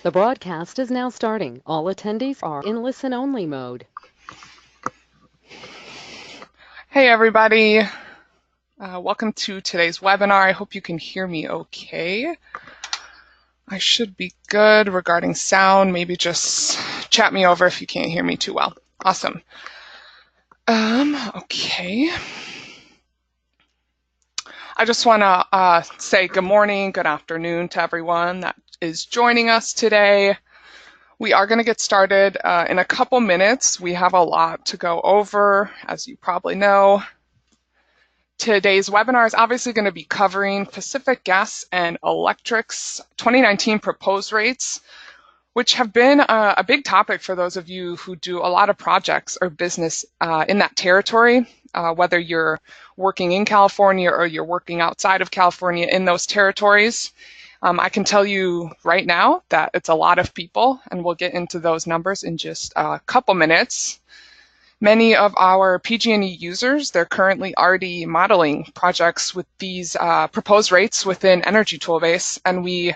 The broadcast is now starting. All attendees are in listen-only mode. Hey everybody, welcome to today's webinar. I hope you can hear me okay. I should be good regarding sound. Maybe just chat me over if you can't hear me too well. Awesome. Okay. I just want to say good morning, good afternoon to everyone that is joining us today. We are going to get started in a couple minutes. We have a lot to go over, as you probably know. Today's webinar is obviously going to be covering Pacific Gas and Electric's 2019 proposed rates, which have been a big topic for those of you who do a lot of projects or business in that territory, whether you're working in California or you're working outside of California in those territories. I can tell you right now that it's a lot of people, and we'll get into those numbers in just a couple minutes. Many of our PG&E users, they're currently already modeling projects with these proposed rates within Energy Toolbase, and we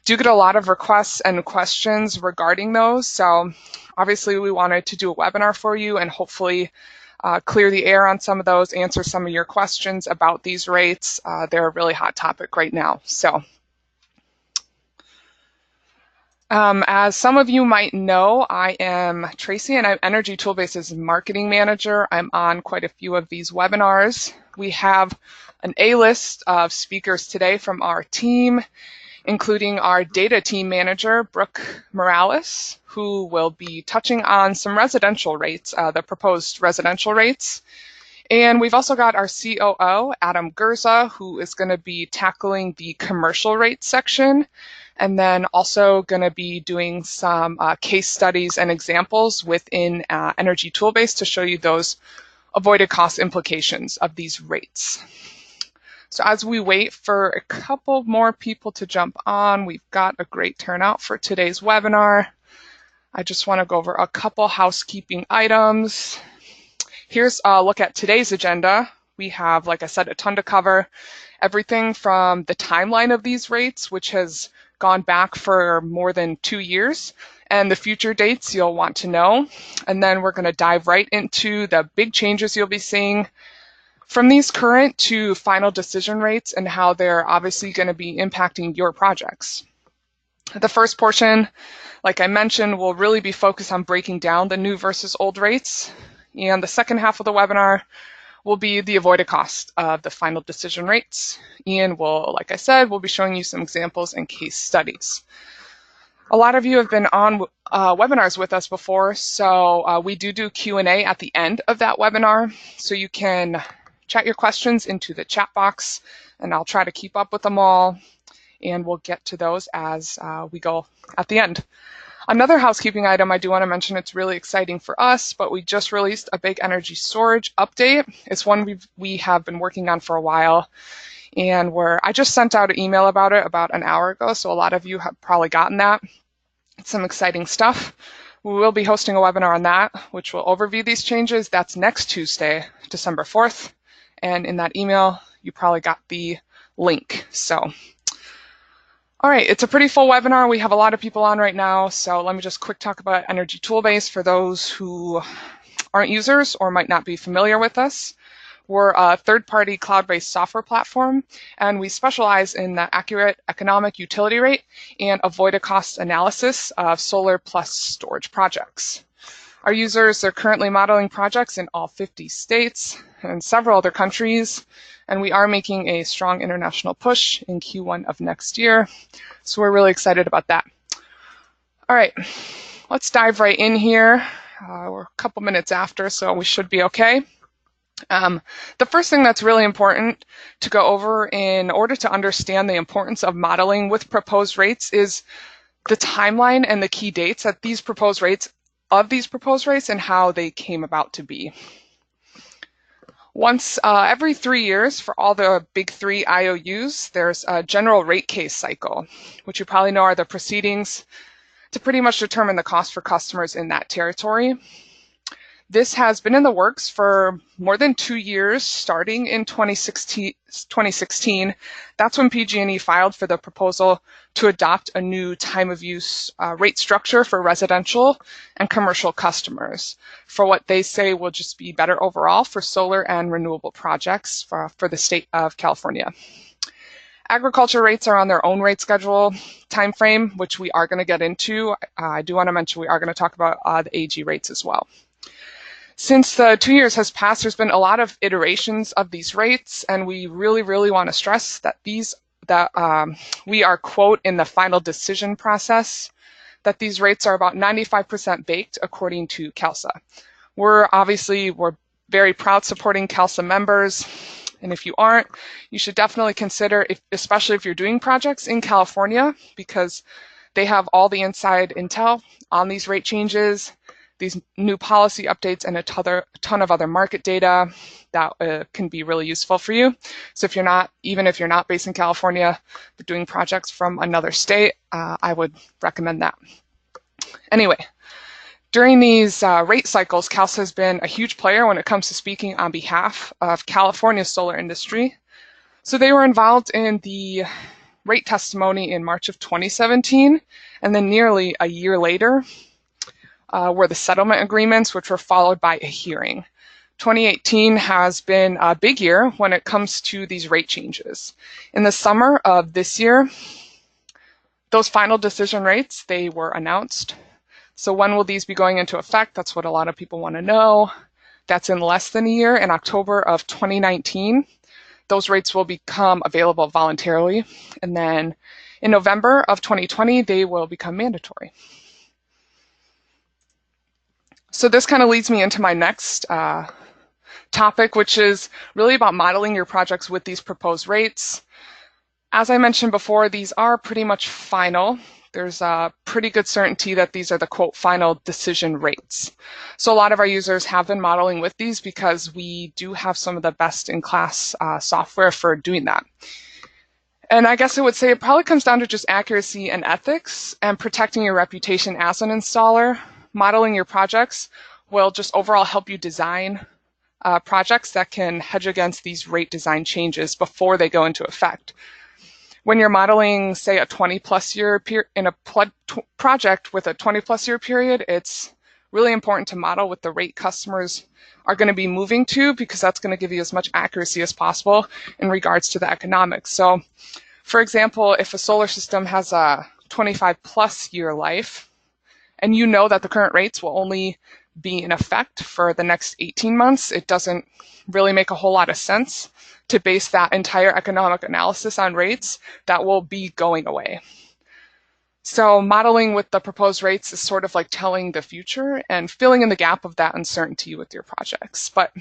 do get a lot of requests and questions regarding those. So obviously we wanted to do a webinar for you and hopefully clear the air on some of those, answer some of your questions about these rates. They're a really hot topic right now. So as some of you might know, I am Tracy and I'm Energy Toolbase's marketing manager. I'm on quite a few of these webinars. We have an A-list of speakers today from our team, including our data team manager, Brooke Morales, who will be touching on some residential rates, the proposed residential rates. And we've also got our COO, Adam Gurza, who is going to be tackling the commercial rate section, and then also going to be doing some case studies and examples within Energy Toolbase to show you those avoided cost implications of these rates. So as we wait for a couple more people to jump on, we've got a great turnout for today's webinar. I just want to go over a couple housekeeping items. Here's a look at today's agenda. We have, like I said, a ton to cover. Everything from the timeline of these rates, which has gone back for more than 2 years, and the future dates you'll want to know. And then we're going to dive right into the big changes you'll be seeing from these current to final decision rates and how they're obviously going to be impacting your projects. The first portion, like I mentioned, will really be focused on breaking down the new versus old rates. And the second half of the webinar will be the avoided cost of the final decision rates. Ian will, like I said, we'll be showing you some examples and case studies. A lot of you have been on webinars with us before, so we do Q&A at the end of that webinar, so you can chat your questions into the chat box, and I'll try to keep up with them all, and we'll get to those as we go at the end. Another housekeeping item I do want to mention, it's really exciting for us, but we just released a big energy storage update. It's one we have been working on for a while, and I just sent out an email about it about an hour ago, so a lot of you have probably gotten that. It's some exciting stuff. We will be hosting a webinar on that, which will overview these changes. That's next Tuesday, December 4th, and in that email, you probably got the link. So. All right, it's a pretty full webinar. We have a lot of people on right now, so let me just quick talk about Energy Toolbase for those who aren't users or might not be familiar with us. We're a third-party cloud-based software platform, and we specialize in the accurate economic utility rate and avoided cost analysis of solar plus storage projects. Our users are currently modeling projects in all 50 states and several other countries, and we are making a strong international push in Q1 of next year. So we're really excited about that. All right, let's dive right in here. We're a couple minutes after, so we should be okay. The first thing that's really important to go over in order to understand the importance of modeling with proposed rates is the timeline and the key dates at these proposed rates and how they came about to be. Once every 3 years for all the big three IOUs, there's a general rate case cycle, which you probably know are the proceedings to pretty much determine the cost for customers in that territory. This has been in the works for more than 2 years, starting in 2016. That's when PG&E filed for the proposal to adopt a new time of use rate structure for residential and commercial customers for what they say will just be better overall for solar and renewable projects for the state of California. Agriculture rates are on their own rate schedule timeframe, which we are going to get into. I do want to mention we are going to talk about the AG rates as well. Since the 2 years has passed, there's been a lot of iterations of these rates, and we really want to stress that we are, quote, in the final decision process, that these rates are about 95% baked according to CALSA. We're very proud supporting CALSA members, and if you aren't, you should definitely consider, especially if you're doing projects in California, because they have all the inside intel on these rate changes, these new policy updates, and a ton of other market data that can be really useful for you. So even if you're not based in California, but doing projects from another state, I would recommend that. Anyway, during these rate cycles, CALSA has been a huge player when it comes to speaking on behalf of California's solar industry. So they were involved in the rate testimony in March of 2017, and then nearly a year later, were the settlement agreements, which were followed by a hearing. 2018 has been a big year when it comes to these rate changes. In the summer of this year, those final decision rates, they were announced. So when will these be going into effect? That's what a lot of people want to know. That's in less than a year, in October of 2019. Those rates will become available voluntarily. And then in November of 2020, they will become mandatory. So this kind of leads me into my next topic, which is really about modeling your projects with these proposed rates. As I mentioned before, these are pretty much final. There's a pretty good certainty that these are the, quote, final decision rates. So a lot of our users have been modeling with these because we do have some of the best in class software for doing that. And I guess I would say it probably comes down to just accuracy and ethics and protecting your reputation as an installer. Modeling your projects will just overall help you design projects that can hedge against these rate design changes before they go into effect. When you're modeling, say, a 20-plus year in a project with a 20-plus year period, it's really important to model what the rate customers are going to be moving to, because that's going to give you as much accuracy as possible in regards to the economics. So, for example, if a solar system has a 25-plus year life, and you know that the current rates will only be in effect for the next 18 months, it doesn't really make a whole lot of sense to base that entire economic analysis on rates that will be going away. So modeling with the proposed rates is sort of like telling the future and filling in the gap of that uncertainty with your projects. But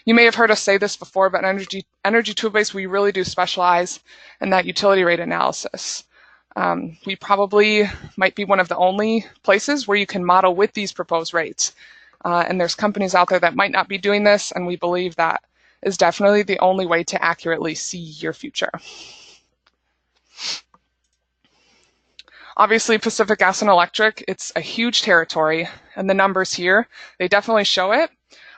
you may have heard us say this before, but Energy Toolbase, we really do specialize in that utility rate analysis. We probably might be one of the only places where you can model with these proposed rates. And there's companies out there that might not be doing this, and we believe that is definitely the only way to accurately see your future. Obviously, Pacific Gas and Electric, it's a huge territory, and the numbers here, they definitely show it.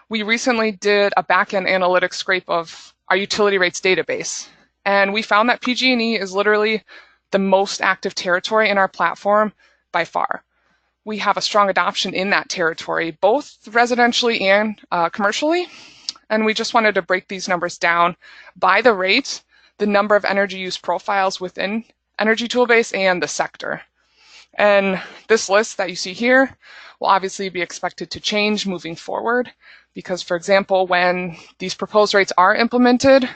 We recently did a back-end analytics scrape of our utility rates database, and we found that PG&E is literally the most active territory in our platform by far. We have a strong adoption in that territory, both residentially and commercially, and we just wanted to break these numbers down by the rate, the number of energy use profiles within Energy Toolbase, and the sector. And this list that you see here will obviously be expected to change moving forward because, for example, when these proposed rates are implemented,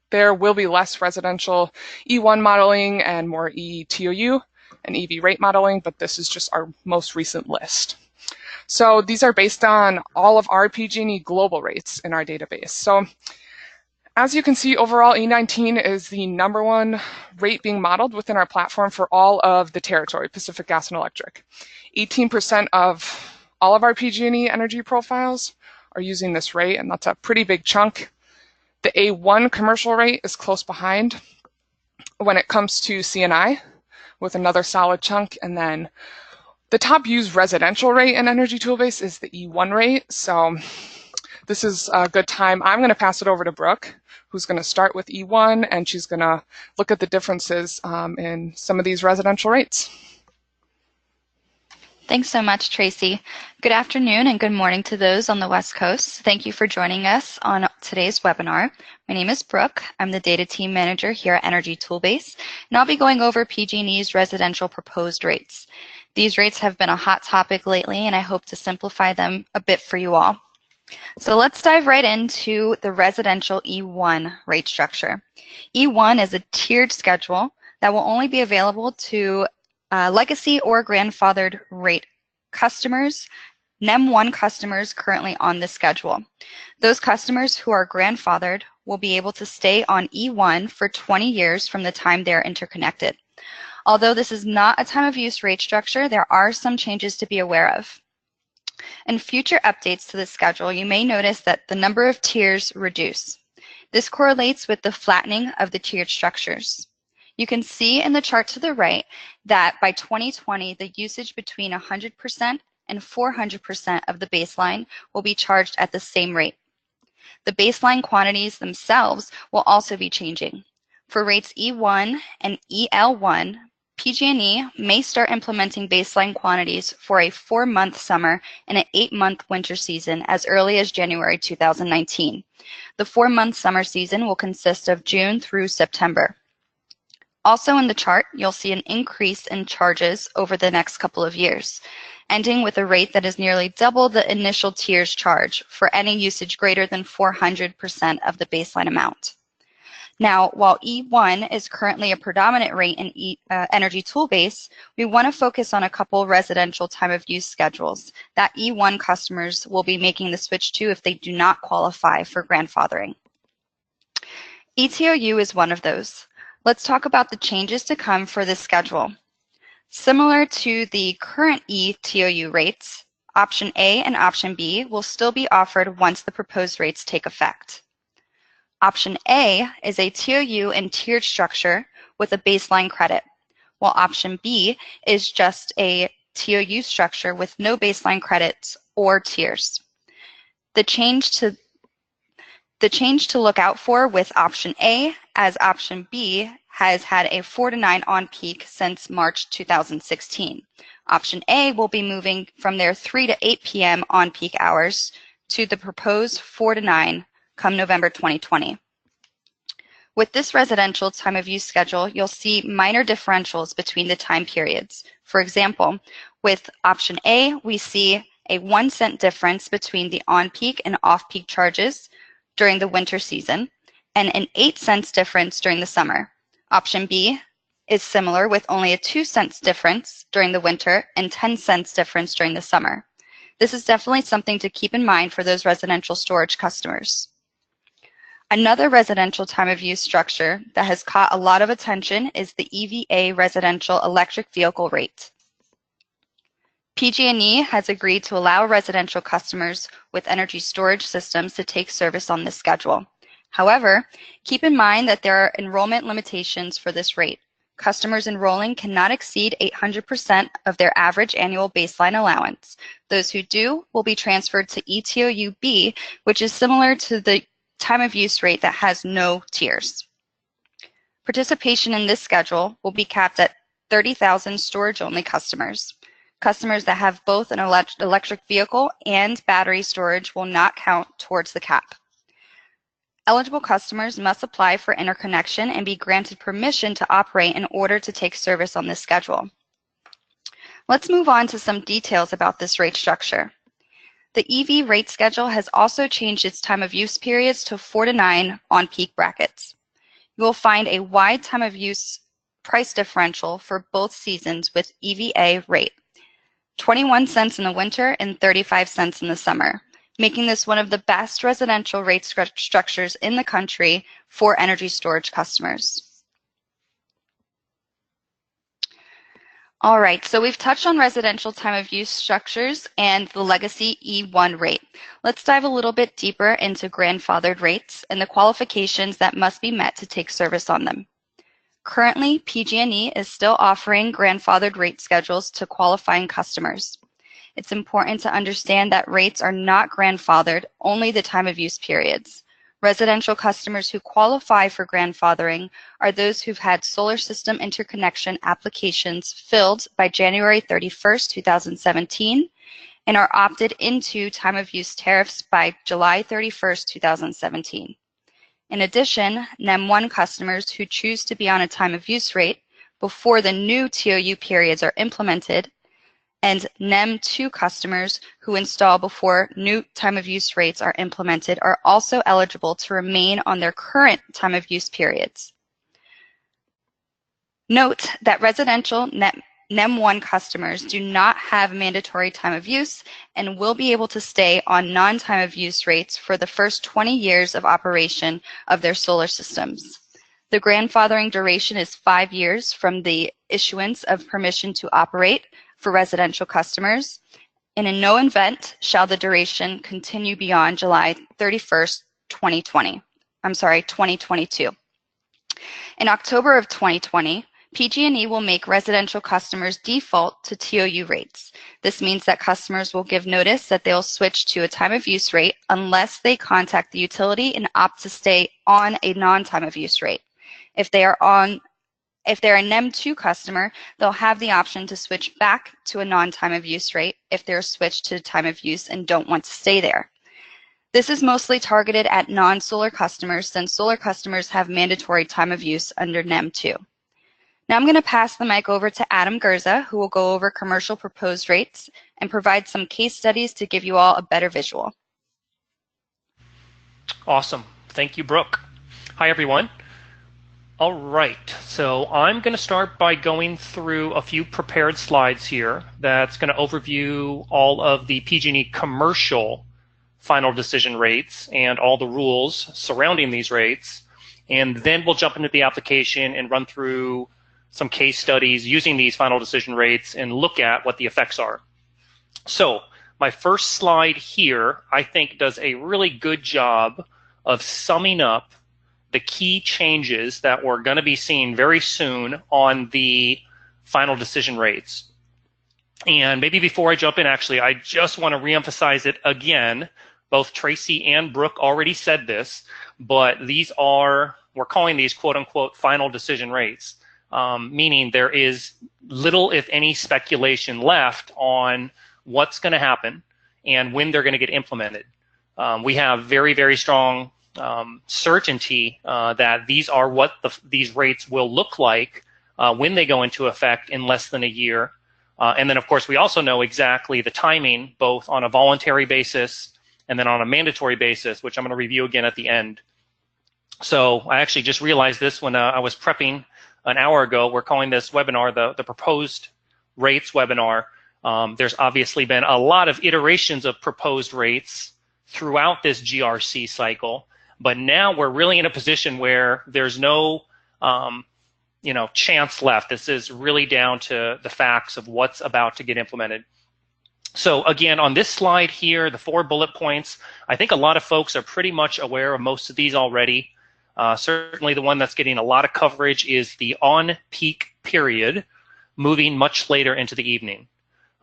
there will be less residential E1 modeling and more ETOU and EV rate modeling, but this is just our most recent list. So these are based on all of our PG&E global rates in our database. So as you can see, overall, E19 is the #1 rate being modeled within our platform for all of the territory, Pacific Gas and Electric. 18% of all of our PG&E energy profiles are using this rate, and that's a pretty big chunk. The A1 commercial rate is close behind when it comes to CNI, with another solid chunk, and then The top used residential rate in Energy Toolbase is the E1 rate. So this is a good time. I'm going to pass it over to Brooke, who's going to start with E1, and she's going to look at the differences in some of these residential rates. Thanks so much, Tracy. Good afternoon and good morning to those on the West Coast. Thank you for joining us on today's webinar. My name is Brooke. I'm the Data Team Manager here at Energy Toolbase, and I'll be going over PG&E's residential proposed rates. These rates have been a hot topic lately, and I hope to simplify them a bit for you all. So let's dive right into the residential E1 rate structure. E1 is a tiered schedule that will only be available to legacy or grandfathered rate customers, NEM1 customers currently on the schedule. Those customers who are grandfathered will be able to stay on E1 for 20 years from the time they're interconnected. Although this is not a time of use rate structure, there are some changes to be aware of. In future updates to the schedule, you may notice that the number of tiers reduce. This correlates with the flattening of the tiered structures. You can see in the chart to the right that by 2020, the usage between 100% and 400% of the baseline will be charged at the same rate. The baseline quantities themselves will also be changing. For rates E1 and EL1, PG&E may start implementing baseline quantities for a 4-month summer and an 8-month winter season as early as January 2019. The 4-month summer season will consist of June through September. Also in the chart, you'll see an increase in charges over the next couple of years, ending with a rate that is nearly double the initial tiers charge for any usage greater than 400% of the baseline amount. Now, while E1 is currently a predominant rate in Energy Toolbase, we want to focus on a couple residential time of use schedules that E1 customers will be making the switch to if they do not qualify for grandfathering. ETOU is one of those. Let's talk about the changes to come for this schedule. Similar to the current ETOU rates, Option A and Option B will still be offered once the proposed rates take effect. Option A is a TOU and tiered structure with a baseline credit, while Option B is just a TOU structure with no baseline credits or tiers. The change to look out for with Option A, as Option B has had a 4 to 9 on peak since March 2016. Option A will be moving from their 3 to 8 p.m. on peak hours to the proposed 4 to 9 come November 2020. With this residential time of use schedule, you'll see minor differentials between the time periods. For example, with Option A, we see a 1 cent difference between the on-peak and off-peak charges during the winter season, and an 8 cents difference during the summer. Option B is similar with only a 2 cents difference during the winter and 10 cents difference during the summer. This is definitely something to keep in mind for those residential storage customers. Another residential time of use structure that has caught a lot of attention is the EVA residential electric vehicle rate. PG&E has agreed to allow residential customers with energy storage systems to take service on this schedule. However, keep in mind that there are enrollment limitations for this rate. Customers enrolling cannot exceed 800% of their average annual baseline allowance. Those who do will be transferred to ETOU-B, which is similar to the time of use rate that has no tiers. Participation in this schedule will be capped at 30,000 storage-only customers. Customers that have both an electric vehicle and battery storage will not count towards the cap. Eligible customers must apply for interconnection and be granted permission to operate in order to take service on this schedule. Let's move on to some details about this rate structure. The EV rate schedule has also changed its time of use periods to 4 to 9 on peak brackets. You will find a wide time of use price differential for both seasons with EVA rate, 21 cents in the winter and 35 cents in the summer, making this one of the best residential rate structures in the country for energy storage customers. All right, so we've touched on residential time of use structures and the legacy E1 rate. Let's dive a little bit deeper into grandfathered rates and the qualifications that must be met to take service on them. Currently, PG&E is still offering grandfathered rate schedules to qualifying customers. It's important to understand that rates are not grandfathered, only the time of use periods. Residential customers who qualify for grandfathering are those who've had solar system interconnection applications filled by January 31st, 2017, and are opted into time of use tariffs by July 31st, 2017. In addition, NEM 1 customers who choose to be on a time of use rate before the new TOU periods are implemented, and NEM 2 customers who install before new time of use rates are implemented are also eligible to remain on their current time of use periods. Note that residential NEM 1 customers do not have mandatory time of use and will be able to stay on non-time of use rates for the first 20 years of operation of their solar systems. The grandfathering duration is 5 years from the issuance of permission to operate for residential customers, and in no event shall the duration continue beyond July 31st, 2022. In October of 2020, PG&E will make residential customers default to TOU rates. This means that customers will give notice that they'll switch to a time of use rate unless they contact the utility and opt to stay on a non-time of use rate. If they're a NEM 2 customer, they'll have the option to switch back to a non-time of use rate if they're switched to time of use and don't want to stay there. This is mostly targeted at non-solar customers, since solar customers have mandatory time of use under NEM 2. Now I'm going to pass the mic over to Adam Gurza, who will go over commercial proposed rates and provide some case studies to give you all a better visual. Awesome. Thank you, Brooke. Hi, everyone. All right, so I'm going to start by going through a few prepared slides here that's going to overview all of the PG&E commercial final decision rates and all the rules surrounding these rates, and then we'll jump into the application and run through some case studies using these final decision rates and look at what the effects are. So my first slide here, I think, does a really good job of summing up the key changes that we're going to be seeing very soon on the final decision rates. And maybe before I jump in, actually, I just want to reemphasize it again. Both Tracy and Brooke already said this, but we're calling these quote unquote final decision rates, meaning there is little, if any, speculation left on what's going to happen and when they're going to get implemented. We have very, very strong certainty that these are what these rates will look like when they go into effect in less than a year. And then, of course, we also know exactly the timing, both on a voluntary basis and then on a mandatory basis, which I'm going to review again at the end. So I actually just realized this when I was prepping an hour ago. We're calling this webinar the proposed rates webinar. There's obviously been a lot of iterations of proposed rates throughout this GRC cycle. But now we're really in a position where there's no, chance left. This is really down to the facts of what's about to get implemented. So again, on this slide here, the 4 bullet points, I think a lot of folks are pretty much aware of most of these already. Certainly the one that's getting a lot of coverage is the on-peak period, moving much later into the evening.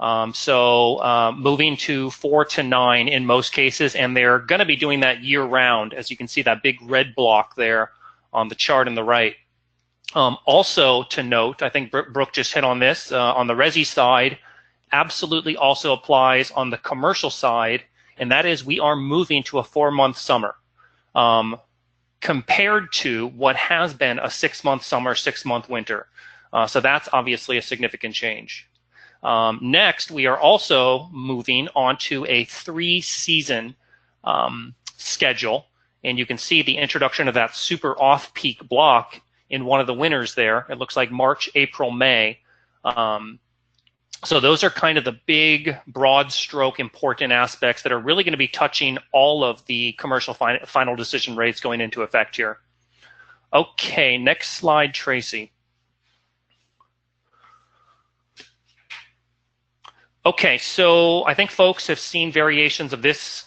Moving to 4 to 9 in most cases, and they're going to be doing that year-round, as you can see that big red block there on the chart on the right. Also to note, I think Brooke just hit on this, on the resi side, absolutely also applies on the commercial side, and that is we are moving to a 4-month summer compared to what has been a 6-month summer, 6-month winter. So that's obviously a significant change. Next, we are also moving on to a 3-season schedule, and you can see the introduction of that super off-peak block in one of the winters there. It looks like March, April, May. So those are kind of the big, broad stroke important aspects that are really going to be touching all of the commercial final decision rates going into effect here. Okay, next slide, Tracy. Okay, so I think folks have seen variations of this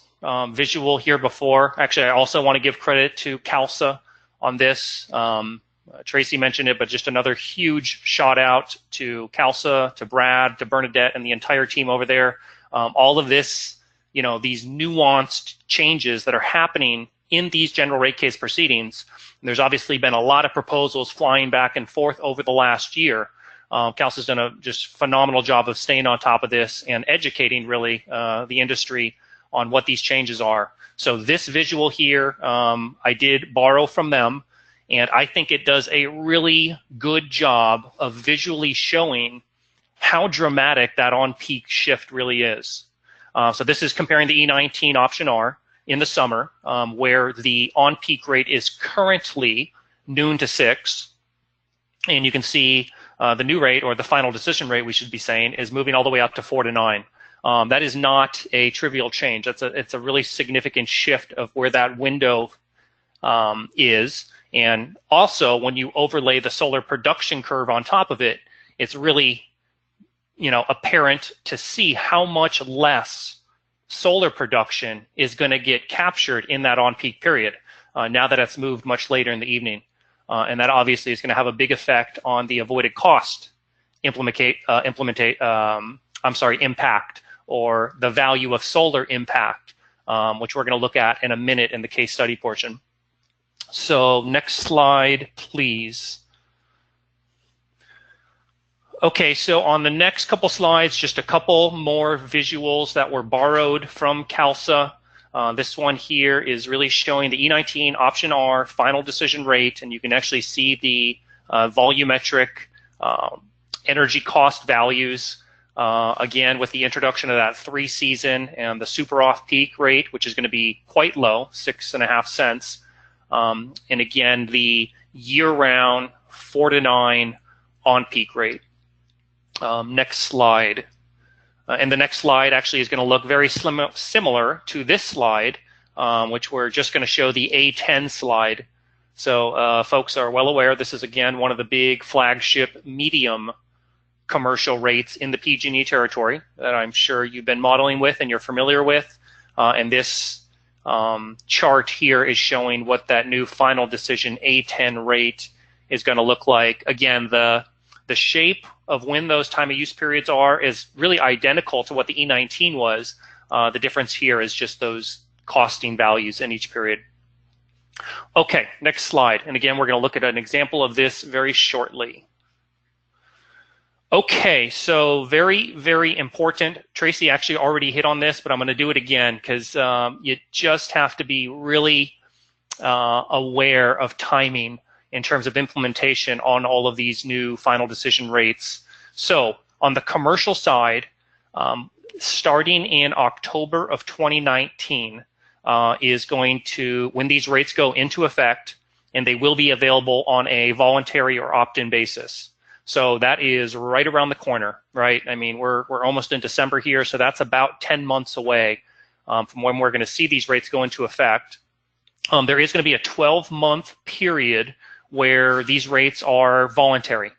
visual here before. Actually, I also want to give credit to CALSA on this. Tracy mentioned it, but just another huge shout out to CalSA, to Brad, to Bernadette, and the entire team over there. All of this, these nuanced changes that are happening in these general rate case proceedings. There's obviously been a lot of proposals flying back and forth over the last year. CalSA's done a just phenomenal job of staying on top of this and educating really the industry on what these changes are. So this visual here, I did borrow from them, and I think it does a really good job of visually showing how dramatic that on-peak shift really is. So this is comparing the E19 option R in the summer, where the on-peak rate is currently noon to 6, and you can see the new rate, or the final decision rate we should be saying, is moving all the way up to 4 to 9. That is not a trivial change. It's a really significant shift of where that window is. And also, when you overlay the solar production curve on top of it, it's really apparent to see how much less solar production is going to get captured in that on-peak period now that it's moved much later in the evening. And that obviously is going to have a big effect on the avoided cost impact, or the value of solar impact, which we're going to look at in a minute in the case study portion. So next slide, please. Okay, so on the next couple slides, just a couple more visuals that were borrowed from CalSA. This one here is really showing the E19 option R final decision rate, and you can actually see the volumetric energy cost values, again, with the introduction of that 3-season and the super off-peak rate, which is going to be quite low, 6.5 cents. And again, the year-round 4 to 9 on-peak rate. Next slide. And the next slide actually is going to look very similar to this slide, which we're just going to show the A10 slide. So folks are well aware this is, again, one of the big flagship medium commercial rates in the PG&E territory that I'm sure you've been modeling with and you're familiar with. And this chart here is showing what that new final decision A10 rate is going to look like. Again, the shape of when those time of use periods are is really identical to what the E19 was. The difference here is just those costing values in each period. Okay, next slide. And again, we're going to look at an example of this very shortly. Okay, so very, very important. Tracy actually already hit on this, but I'm going to do it again because you just have to be really aware of timing in terms of implementation on all of these new final decision rates. So on the commercial side, starting in October of 2019 is going to, when these rates go into effect, and they will be available on a voluntary or opt-in basis. So that is right around the corner, right? I mean, we're almost in December here, so that's about 10 months away from when we're going to see these rates go into effect. There is going to be a 12-month period where these rates are voluntary,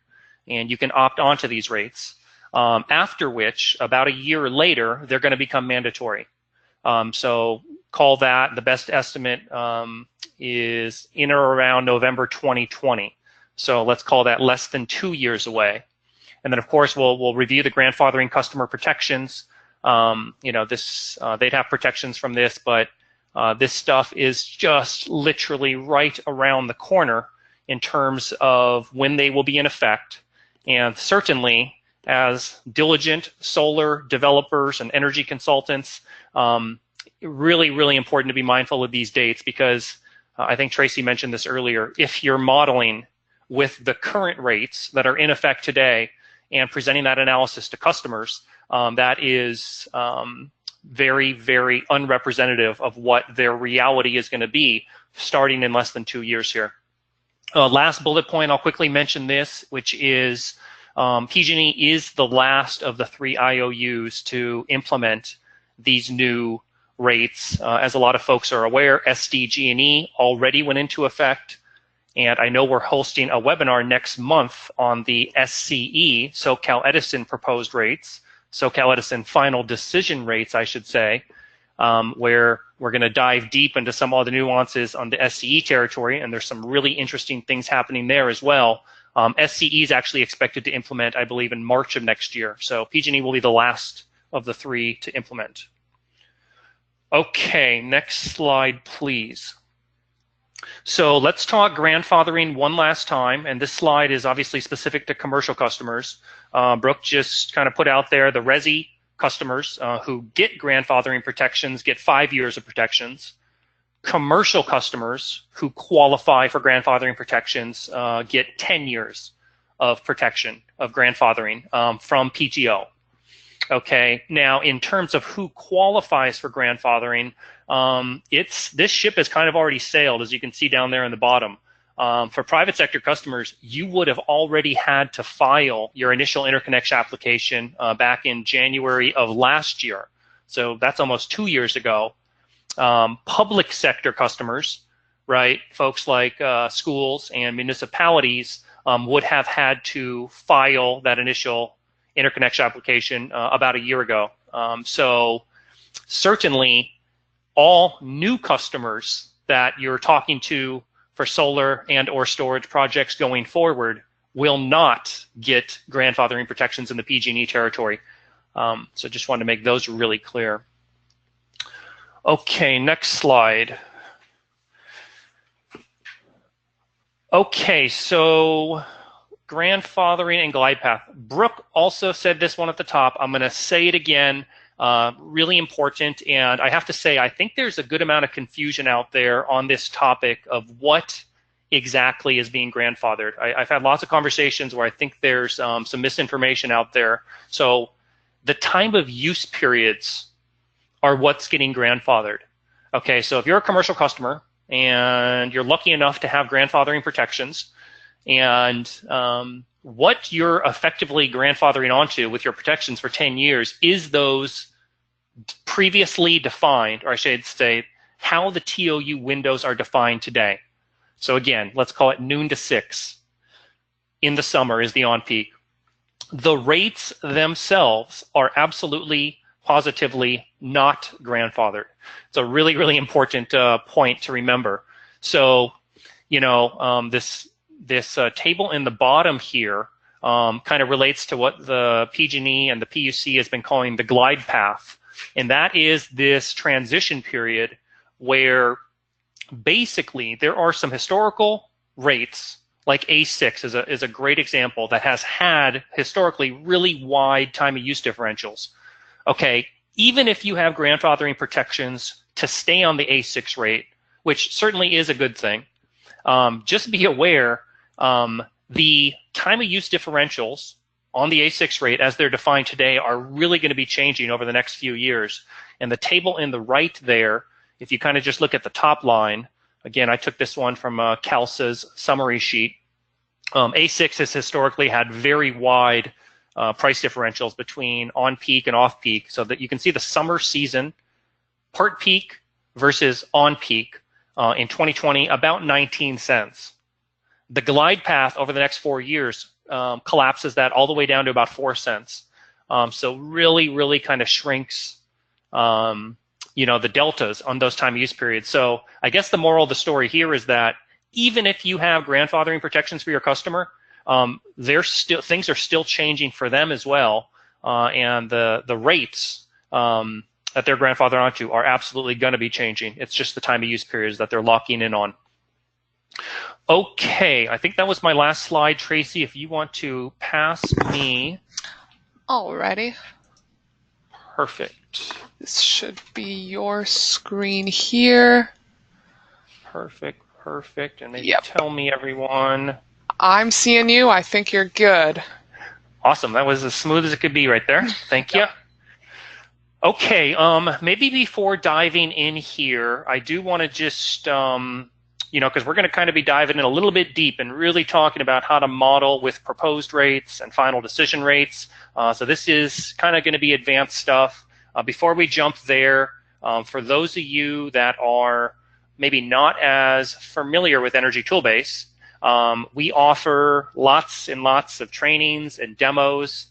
and you can opt onto these rates, after which, about a year later, they're going to become mandatory. So call that, the best estimate is in or around November 2020. So let's call that less than 2 years away. And then, of course, we'll review the grandfathering customer protections. They'd have protections from this, but this stuff is just literally right around the corner in terms of when they will be in effect. And certainly, as diligent solar developers and energy consultants, really, really important to be mindful of these dates because I think Tracy mentioned this earlier. If you're modeling with the current rates that are in effect today and presenting that analysis to customers, that is very, very unrepresentative of what their reality is going to be starting in less than 2 years here. Last bullet point, I'll quickly mention this, which is PG&E is the last of the 3 IOUs to implement these new rates. As a lot of folks are aware, SDG&E already went into effect. And I know we're hosting a webinar next month on the SCE, SoCal Edison proposed rates, SoCal Edison final decision rates, I should say, where we're We're going to dive deep into some of the nuances on the SCE territory, and there's some really interesting things happening there as well. SCE is actually expected to implement, I believe, in March of next year. So PG&E will be the last of the 3 to implement. Okay, next slide, please. So let's talk grandfathering one last time, and this slide is obviously specific to commercial customers. Brooke just kind of put out there the resi customers who get grandfathering protections get 5 years of protections. Commercial customers who qualify for grandfathering protections get 10 years of protection of grandfathering from PTO. Okay, now in terms of who qualifies for grandfathering, this ship has kind of already sailed, as you can see down there in the bottom. For private sector customers, you would have already had to file your initial interconnection application back in January of last year. So that's almost 2 years ago. Public sector customers, right, folks like schools and municipalities would have had to file that initial interconnection application about a year ago. So certainly all new customers that you're talking to for solar and or storage projects going forward will not get grandfathering protections in the PG&E territory. So just wanted to make those really clear. Okay, next slide. Okay, so grandfathering and glide path. Brooke also said this one at the top. I'm going to say it again. Really important, and I have to say I think there's a good amount of confusion out there on this topic of what exactly is being grandfathered. I've had lots of conversations where I think there's some misinformation out there. So the time of use periods are what's getting grandfathered. Okay, so if you're a commercial customer and you're lucky enough to have grandfathering protections, and what you're effectively grandfathering onto with your protections for 10 years is those previously defined, or I should say, how the TOU windows are defined today. So again, let's call it noon to 6 in the summer is the on-peak. The rates themselves are absolutely, positively not grandfathered. It's a really, really important point to remember. So, you know, this table in the bottom here kind of relates to what the PG&E and the PUC has been calling the glide path. And that is this transition period where basically there are some historical rates, like A6 is a great example that has had historically really wide time of use differentials. Okay, even if you have grandfathering protections to stay on the A6 rate, which certainly is a good thing, just be aware the time of use differentials on the A6 rate as they're defined today are really going to be changing over the next few years. And the table in the right there, if you kind of just look at the top line, again, I took this one from CalSA's summary sheet. A6 has historically had very wide price differentials between on-peak and off-peak, so that you can see the summer season, part peak versus on-peak in 2020, about 19 cents. The glide path over the next 4 years collapses that all the way down to about 4 cents. So really, really kind of shrinks, you know, the deltas on those time of use periods. So I guess the moral of the story here is that even if you have grandfathering protections for your customer, things are still changing for them as well, and the rates that they're grandfathered onto are absolutely going to be changing. It's just the time of use periods that they're locking in on. Okay, I think that was my last slide. Tracy, if you want to pass me. Alrighty. Perfect. This should be your screen here. Perfect, perfect. And maybe Yep. tell me, everyone. I'm seeing you. I think you're good. Awesome. That was as smooth as it could be right there. Thank you. Okay, maybe before diving in here, I do want to just, you know, because we're going to kind of be diving in a little bit deep and really talking about how to model with proposed rates and final decision rates. So this is kind of going to be advanced stuff. Before we jump there, for those of you that are maybe not as familiar with Energy Toolbase, we offer lots and lots of trainings and demos.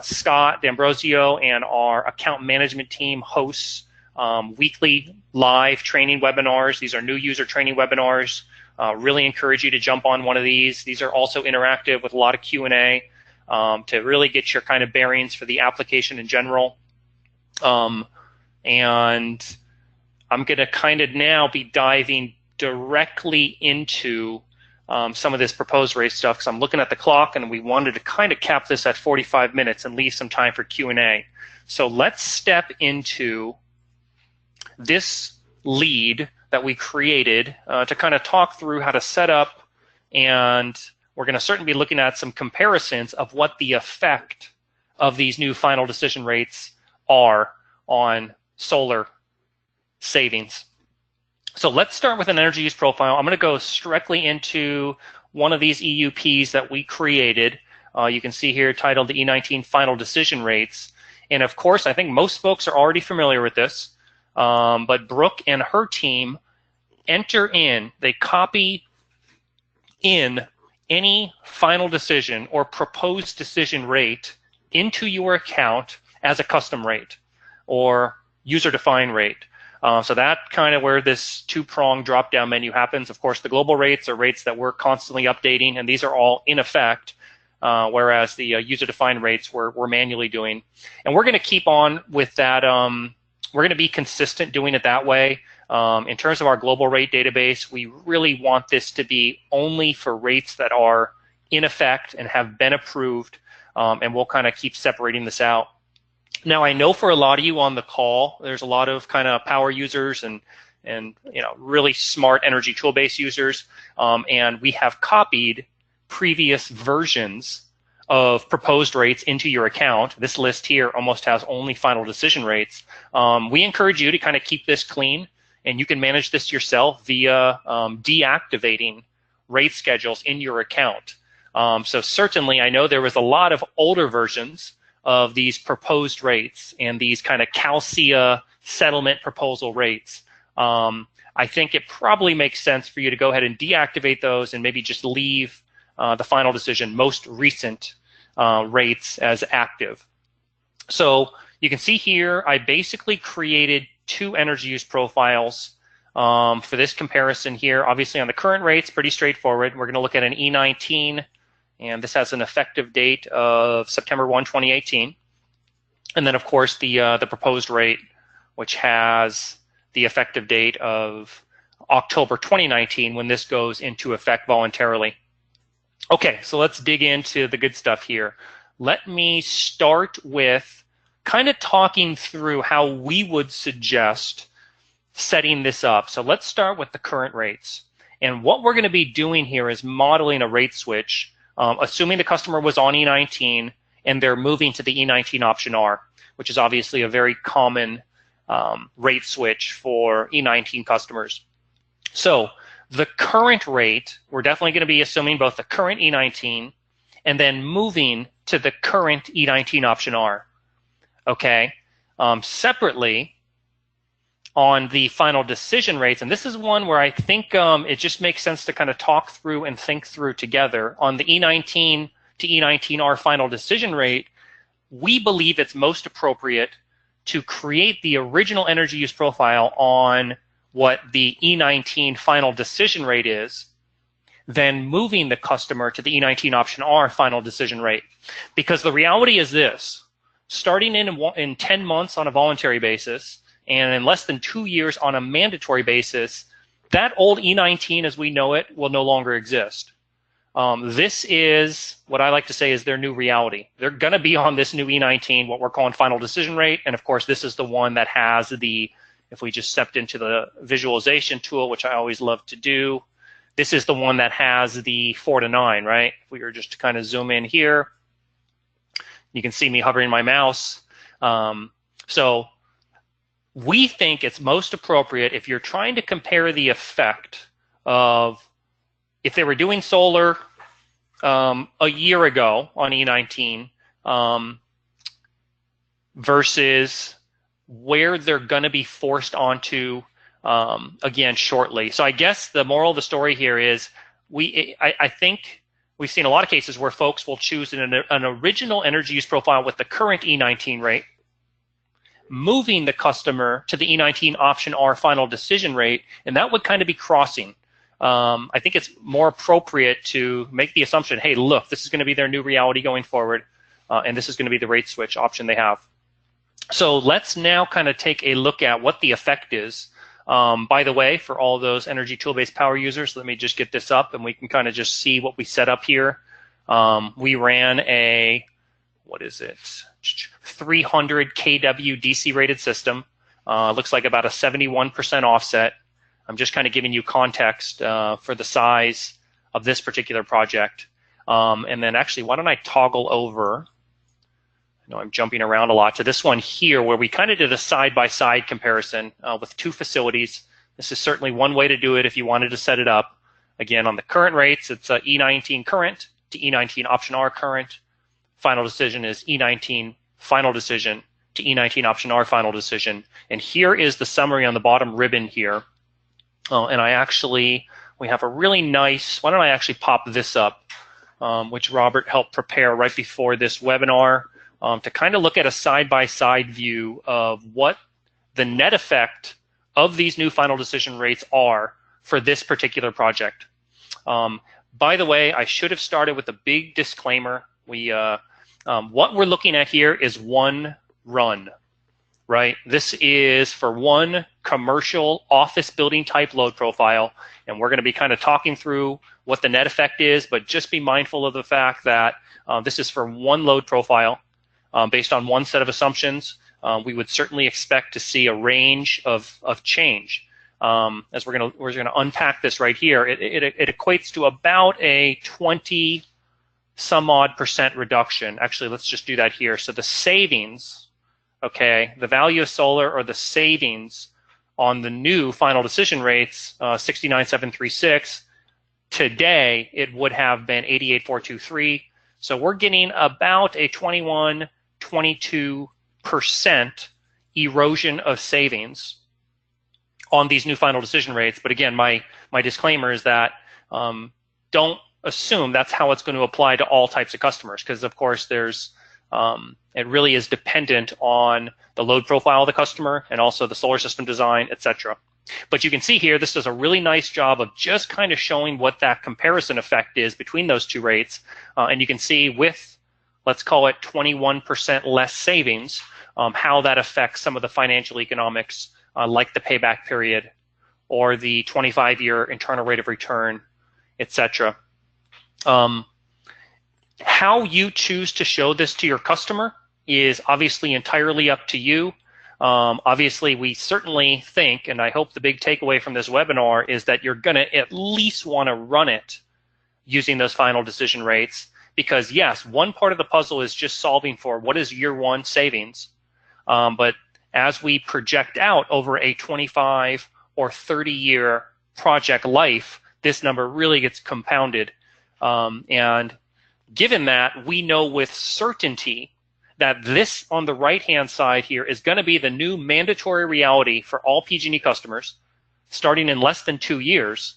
Scott D'Ambrosio and our account management team hosts weekly live training webinars. These are new user training webinars. Really encourage you to jump on one of these. These are also interactive with a lot of Q&A to really get your kind of bearings for the application in general. And I'm going to kind of now be diving directly into some of this proposed rate stuff because I'm looking at the clock and we wanted to kind of cap this at 45 minutes and leave some time for Q&A. So let's step into this lead that we created to kind of talk through how to set up, and we're going to certainly be looking at some comparisons of what the effect of these new final decision rates are on solar savings. So let's start with an energy use profile. I'm going to go directly into one of these EUPs that we created. You can see here titled the E19 Final Decision Rates. And of course, I think most folks are already familiar with this, but Brooke and her team they copy in any final decision or proposed decision rate into your account as a custom rate or user-defined rate. So that kind of where this two-prong drop-down menu happens. Of course, the global rates are rates that we're constantly updating, and these are all in effect, whereas the user-defined rates we're manually doing. And we're going to keep on with that. We're going to be consistent doing it that way. In terms of our global rate database, we really want this to be only for rates that are in effect and have been approved, and we'll kind of keep separating this out. Now, I know for a lot of you on the call, there's a lot of kind of power users and really smart energy Toolbase users, and we have copied previous versions of proposed rates into your account. This list here almost has only final decision rates. We encourage you to kind of keep this clean, and you can manage this yourself via deactivating rate schedules in your account. So certainly, I know there was a lot of older versions of these proposed rates and these kind of CalCIA settlement proposal rates. I think it probably makes sense for you to go ahead and deactivate those and maybe just leave the final decision, most recent rates as active. So you can see here, I basically created two energy use profiles for this comparison here. Obviously on the current rates, pretty straightforward. We're going to look at an E19, and this has an effective date of September 1, 2018. And then, of course, the proposed rate, which has the effective date of October 2019 when this goes into effect voluntarily. Okay, so let's dig into the good stuff here. Let me start with kind of talking through how we would suggest setting this up. So let's start with the current rates. And what we're going to be doing here is modeling a rate switch, assuming the customer was on E19 and they're moving to the E19 option R, which is obviously a very common rate switch for E19 customers. So the current rate, we're definitely going to be assuming both the current E19 and then moving to the current E19 option R. Okay. Separately, on the final decision rates, and this is one where I think it just makes sense to kind of talk through and think through together. On the E19 to E19R final decision rate, we believe it's most appropriate to create the original energy use profile on what the E19 final decision rate is, then moving the customer to the E19 option R final decision rate. Because the reality is this, starting in 10 months on a voluntary basis and in less than 2 years on a mandatory basis, that old E19 as we know it will no longer exist. This is what I like to say is their new reality. They're going to be on this new E19, what we're calling final decision rate. And of course, this is the one that has the, if we just stepped into the visualization tool, which I always love to do, this is the one that has the 4 to 9, right? If we were just to kind of zoom in here, you can see me hovering my mouse. So we think it's most appropriate if you're trying to compare the effect of if they were doing solar a year ago on E19 versus where they're going to be forced onto again shortly. So I guess the moral of the story here is I think we've seen a lot of cases where folks will choose an original energy use profile with the current E19 rate, moving the customer to the E19 option R final decision rate, and that would kind of be crossing. I think it's more appropriate to make the assumption, hey, look, this is going to be their new reality going forward, and this is going to be the rate switch option they have. So let's now kind of take a look at what the effect is. By the way, for all those Energy Toolbase power users, let me just get this up and we can kind of just see what we set up here. We ran a, what is it, 300 kW DC rated system. Looks like about a 71% offset. I'm just kind of giving you context for the size of this particular project. And then actually, why don't I toggle over, I know I'm jumping around a lot, to this one here where we kind of did a side-by-side comparison with two facilities. This is certainly one way to do it if you wanted to set it up. Again, on the current rates, it's E19 current to E19 option R current. Final decision is E19 final decision to E19 option R final decision. And here is the summary on the bottom ribbon here. And we have a really nice, why don't I actually pop this up, which Robert helped prepare right before this webinar, to kind of look at a side-by-side view of what the net effect of these new final decision rates are for this particular project. By the way, I should have started with a big disclaimer. What we're looking at here is one run, right? This is for one commercial office building type load profile, and we're going to be kind of talking through what the net effect is, but just be mindful of the fact that this is for one load profile based on one set of assumptions. We would certainly expect to see a range of change. As we're gonna unpack this right here, it equates to about a 20 some odd % reduction. Actually, let's just do that here. So the savings, okay, the value of solar or the savings on the new final decision rates, 69,736. Today, it would have been 88,423. So we're getting about a 21, 22% erosion of savings on these new final decision rates. But again, my disclaimer is that don't assume that's how it's going to apply to all types of customers, because of course there's it really is dependent on the load profile of the customer and also the solar system design, etc. But you can see here, this does a really nice job of just kind of showing what that comparison effect is between those two rates. And you can see with, let's call it 21% less savings, how that affects some of the financial economics, like the payback period or the 25-year internal rate of return, etc. How you choose to show this to your customer is obviously entirely up to you. Obviously, we certainly think, and I hope the big takeaway from this webinar is that you're going to at least want to run it using those final decision rates, because yes, one part of the puzzle is just solving for what is year one savings. But as we project out over a 25 or 30-year project life, this number really gets compounded. And given that, we know with certainty that this on the right-hand side here is going to be the new mandatory reality for all PG&E customers starting in less than 2 years.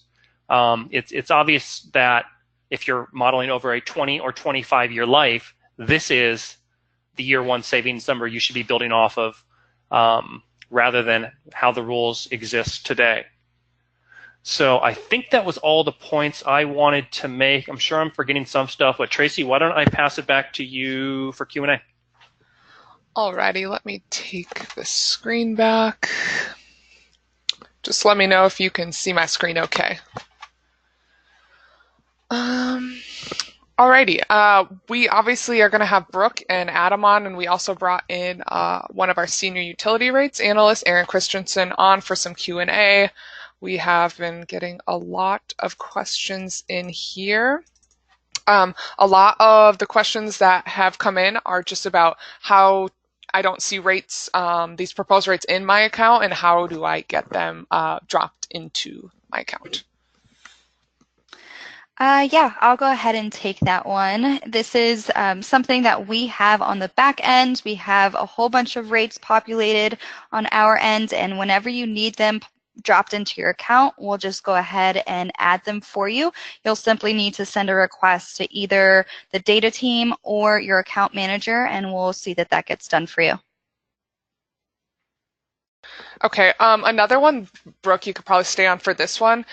It's obvious that if you're modeling over a 20 or 25-year life, this is the year one savings number you should be building off of, rather than how the rules exist today. So I think that was all the points I wanted to make. I'm sure I'm forgetting some stuff, but Tracy, why don't I pass it back to you for Q&A? Alrighty, let me take the screen back. Just let me know if you can see my screen okay. Alrighty, we obviously are going to have Brooke and Adam on, and we also brought in one of our senior utility rates analysts, Aaron Christensen, on for some Q&A. We have been getting a lot of questions in here. A lot of the questions that have come in are just about how I don't see rates, these proposed rates in my account, and how do I get them dropped into my account. Yeah, I'll go ahead and take that one. This is something that we have on the back end. We have a whole bunch of rates populated on our end, and whenever you need them dropped into your account, we'll just go ahead and add them for you. You'll simply need to send a request to either the data team or your account manager, and we'll see that that gets done for you. Okay, another one, Brooke, you could probably stay on for this one.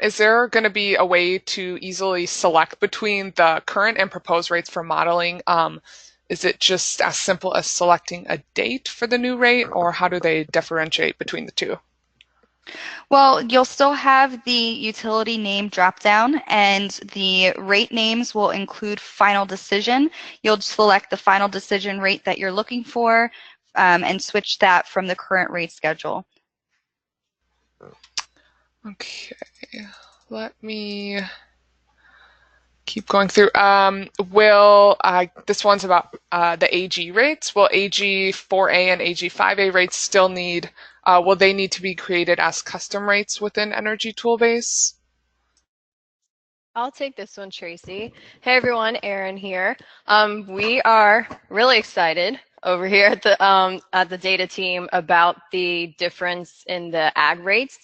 Is there going to be a way to easily select between the current and proposed rates for modeling? Is it just as simple as selecting a date for the new rate, or how do they differentiate between the two? Well, you'll still have the utility name dropdown, and the rate names will include final decision. You'll select the final decision rate that you're looking for and switch that from the current rate schedule. Okay, let me keep going through. This one's about the AG rates. Will AG 4A and AG 5A rates still need, will they need to be created as custom rates within Energy Toolbase? I'll take this one, Tracy. Hey everyone, Erin here. We are really excited over here at the data team about the difference in the ag rates.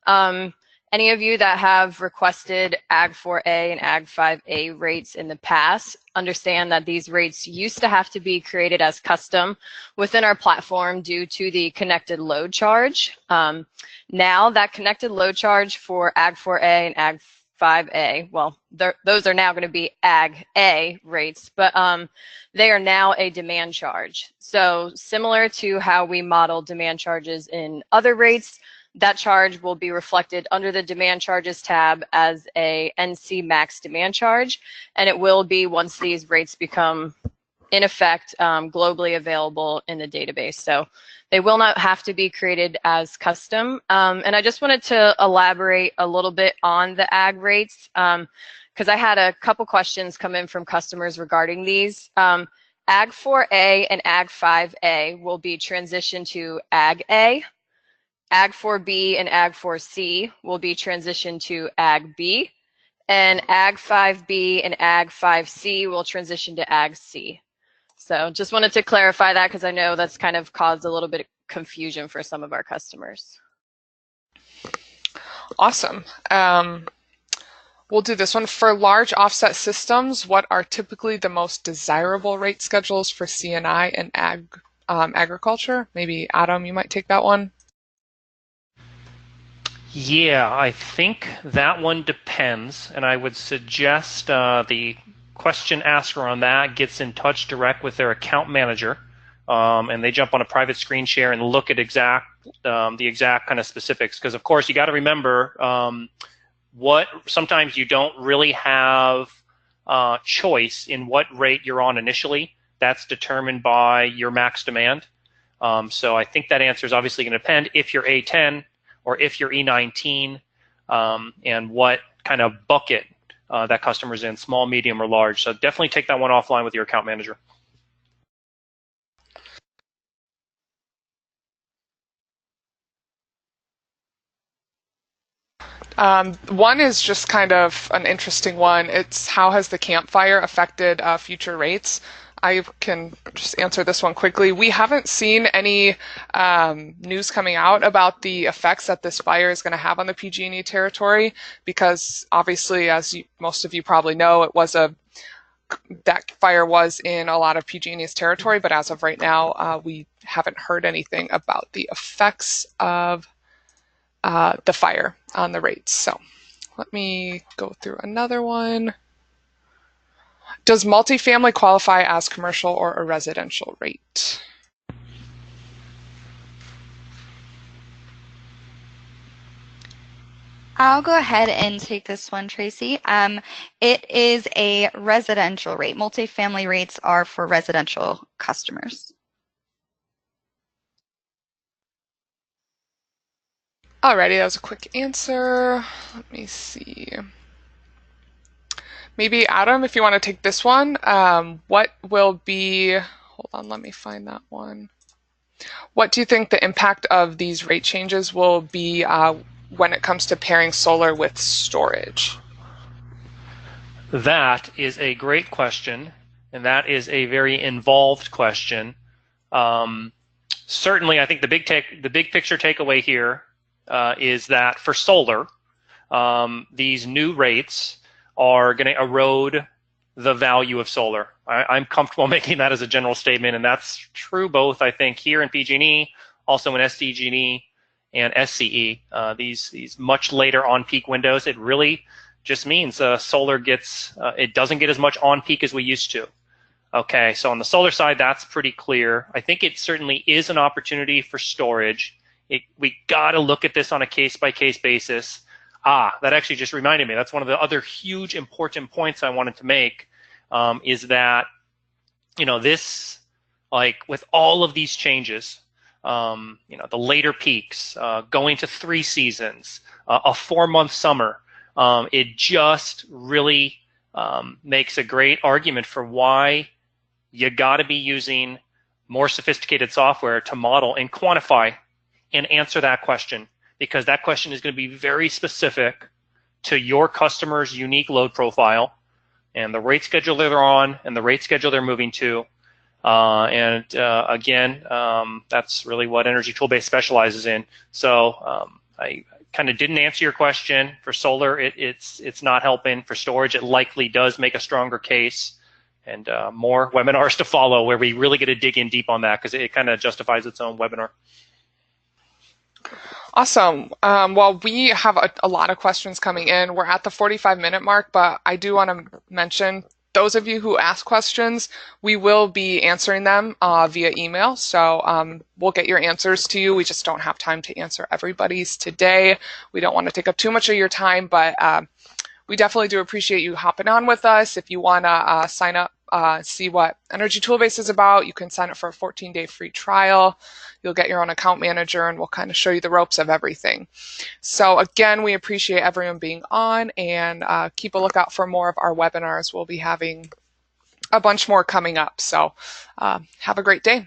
Any of you that have requested ag 4A and ag 5A rates in the past understand that these rates used to have to be created as custom within our platform due to the connected load charge. Now that connected load charge for ag 4A and ag 5A, well, those are now going to be ag A rates, but they are now a demand charge. So similar to how we model demand charges in other rates, that charge will be reflected under the demand charges tab as a NC max demand charge, and it will be once these rates become in effect globally available in the database. So they will not have to be created as custom. And I just wanted to elaborate a little bit on the ag rates because I had a couple questions come in from customers regarding these. Ag 4A and Ag 5A will be transitioned to Ag A. Ag 4B and Ag 4C will be transitioned to Ag B. And Ag 5B and Ag 5C will transition to Ag C. So just wanted to clarify that because I know that's kind of caused a little bit of confusion for some of our customers. Awesome. We'll do this one. For large offset systems, what are typically the most desirable rate schedules for C&I and agriculture? Maybe Adam, you might take that one. Yeah, I think that one depends, and I would suggest the question asker on that gets in touch direct with their account manager, and they jump on a private screen share and look at the exact kind of specifics. Because of course you got to remember sometimes you don't really have choice in what rate you're on initially. That's determined by your max demand. So I think that answer is obviously going to depend if you're A10 or if you're E19, and what kind of bucket that customer's in, small, medium, or large. So definitely take that one offline with your account manager. One is just kind of an interesting one. It's how has the campfire affected future rates? I can just answer this one quickly. We haven't seen any news coming out about the effects that this fire is going to have on the PG&E territory, because obviously, as most of you probably know, that fire was in a lot of PG&E's territory, but as of right now, we haven't heard anything about the effects of the fire on the rates. So let me go through another one. Does multifamily qualify as commercial or a residential rate? I'll go ahead and take this one, Tracy. It is a residential rate. Multifamily rates are for residential customers. Alrighty, that was a quick answer. Let me see. Maybe Adam, if you want to take this one, what will be, hold on, let me find that one. What do you think the impact of these rate changes will be when it comes to pairing solar with storage? That is a great question, and that is a very involved question. Certainly, I think the big picture takeaway here is that for solar, these new rates are going to erode the value of solar. I'm comfortable making that as a general statement, and that's true both, I think, here in PG&E, also in SDG&E. and SCE, these much later on-peak windows, it really just means solar gets, it doesn't get as much on-peak as we used to. Okay, so on the solar side, that's pretty clear. I think it certainly is an opportunity for storage. We got to look at this on a case-by-case basis. That actually just reminded me. That's one of the other huge important points I wanted to make, is that, this, like with all of these changes, the later peaks, going to 3 seasons, a 4-month summer, it just really makes a great argument for why you got to be using more sophisticated software to model and quantify and answer that question, because that question is going to be very specific to your customer's unique load profile and the rate schedule they're on and the rate schedule they're moving to. Again, that's really what Energy Toolbase specializes in. So I kind of didn't answer your question. For solar, it's not helping. For storage, it likely does make a stronger case. And more webinars to follow where we really get to dig in deep on that, because it kind of justifies its own webinar. Awesome. Well, we have a lot of questions coming in. We're at the 45-minute mark, but I do want to mention those of you who ask questions, we will be answering them via email. So we'll get your answers to you. We just don't have time to answer everybody's today. We don't want to take up too much of your time, but we definitely do appreciate you hopping on with us. If you want to sign up, see what Energy Toolbase is about, you can sign up for a 14-day free trial. You'll get your own account manager, and we'll kind of show you the ropes of everything. So again, we appreciate everyone being on, and keep a lookout for more of our webinars. We'll be having a bunch more coming up. So have a great day.